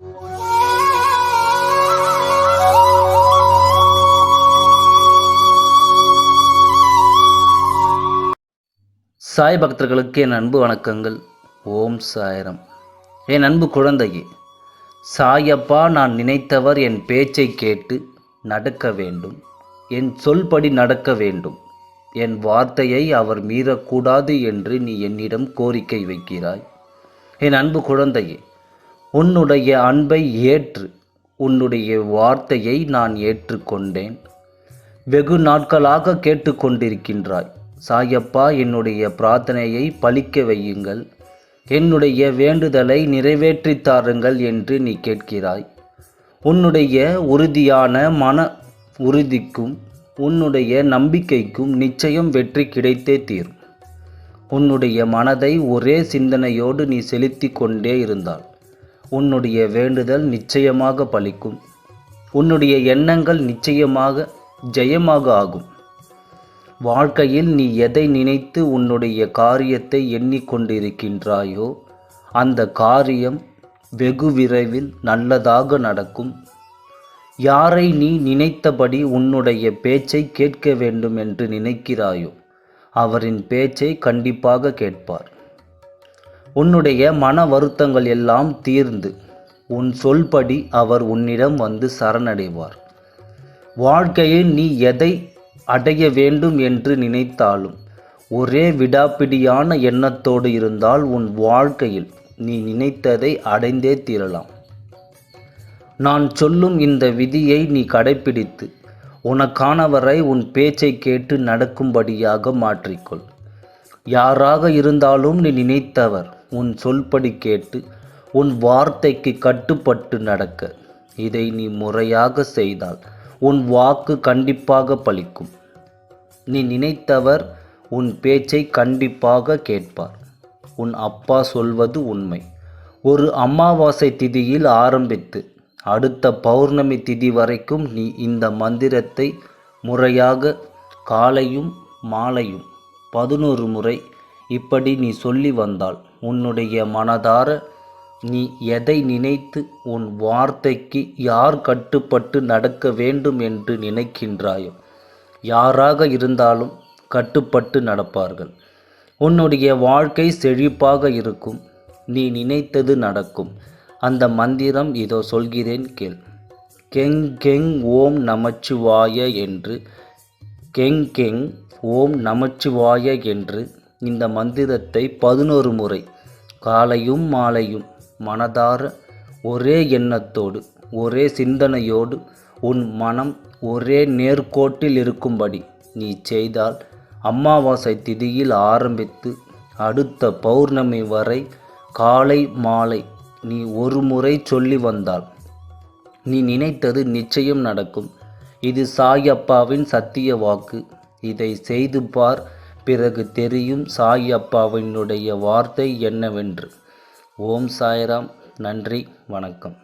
சாய் பக்தர்களுக்கு என் அன்பு வணக்கங்கள். ஓம் சாய்ராம். என் அன்பு குழந்தையே, சாயப்பா நான் நினைத்தவர் என் பேச்சை கேட்டு நடக்க வேண்டும். என் சொல்படி நடக்க வேண்டும். என் வார்த்தையை அவர் மீறக்கூடாது என்று நீ என்னிடம் கோரிக்கை வைக்கிறாய். என் அன்பு குழந்தையே, உன்னுடைய அன்பை ஏற்று உன்னுடைய வார்த்தையை நான் ஏற்றுக்கொண்டேன். வெகு நாட்களாக கேட்டுக்கொண்டிருக்கின்றாய். சாயப்பா என்னுடைய பிரார்த்தனையை பலிக்க வையுங்கள், என்னுடைய வேண்டுதலை நிறைவேற்றித் தாருங்கள் என்று நீ கேட்கிறாய். உன்னுடைய உறுதியான மன உறுதிக்கும் உன்னுடைய நம்பிக்கைக்கும் நிச்சயம் வெற்றி கிடைத்தே தீரும். உன்னுடைய மனதை ஒரே சிந்தனையோடு நீ செலுத்தி கொண்டே இருந்தால் உன்னுடைய வேண்டுதல் நிச்சயமாக பலிக்கும். உன்னுடைய எண்ணங்கள் நிச்சயமாக ஜெயமாக ஆகும். வாழ்க்கையில் நீ எதை நினைத்து உன்னுடைய காரியத்தை எண்ணிக்கொண்டிருக்கின்றாயோ அந்த காரியம் வெகு விரைவில் நல்லதாக நடக்கும். யாரை நீ நினைத்தபடி உன்னுடைய பேச்சை கேட்க வேண்டும் என்று நினைக்கிறாயோ அவரின் பேச்சை கண்டிப்பாக கேட்பார். உன்னுடைய மன வருத்தங்கள் எல்லாம் தீர்ந்து உன் சொல்படி அவர் உன்னிடம் வந்து சரணடைவார். வாழ்க்கையில் நீ எதை அடைய வேண்டும் என்று நினைத்தாலும் ஒரே விடாப்பிடியான எண்ணத்தோடு இருந்தால் உன் வாழ்க்கையில் நீ நினைத்ததை அடைந்தே தீரலாம். நான் சொல்லும் இந்த விதியை நீ கடைப்பிடித்து உனக்கானவரை உன் பேச்சை கேட்டு நடக்கும்படியாக மாற்றிக்கொள். யாராக இருந்தாலும் நீ நினைத்தவர் உன் சொல்படி கேட்டு உன் வார்த்தைக்கு கட்டுப்பட்டு நடக்க. இதை நீ முறையாக செய்தால் உன் வாக்கு கண்டிப்பாக பலிக்கும். நீ நினைத்தவர் உன் பேச்சை கண்டிப்பாக கேட்பார். உன் அப்பா சொல்வது உண்மை. ஒரு அமாவாசை திதியில் ஆரம்பித்து அடுத்த பௌர்ணமி திதி வரைக்கும் நீ இந்த மந்திரத்தை முறையாக காலையும் மாலையும் 11 முறை இப்படி நீ சொல்லி வந்தால் உன்னுடைய மனதார நீ எதை நினைத்து உன் வார்த்தைக்கு யார் கட்டுப்பட்டு நடக்க வேண்டும் என்று நினைக்கின்றாயோ யாராக இருந்தாலும் கட்டுப்பட்டு நடப்பார்கள். உன்னுடைய வாழ்க்கை செழிப்பாக இருக்கும். நீ நினைத்தது நடக்கும். அந்த மந்திரம் இதோ சொல்கிறேன் கேள். கெங் கெங் ஓம் நமச்சிவாய என்று கெங் கெங் ஓம் நமச்சிவாய என்று இந்த மந்திரத்தை 11 முறை காலையும் மாலையும் மனதார ஒரே எண்ணத்தோடு ஒரே சிந்தனையோடு உன் மனம் ஒரே நேர்கோட்டில் இருக்கும்படி நீ செய்தால் அமாவாசை திதியில் ஆரம்பித்து அடுத்த பௌர்ணமி வரை காலை மாலை நீ ஒரு முறை சொல்லி வந்தால் நீ நினைத்தது நிச்சயம் நடக்கும். இது சாயப்பாவின் சத்திய வாக்கு. இதை செய்து பார், பிறகு தெரியும் சாயப்பாவினுடைய வார்த்தை என்னவென்று. ஓம் சாய்ராம். நன்றி, வணக்கம்.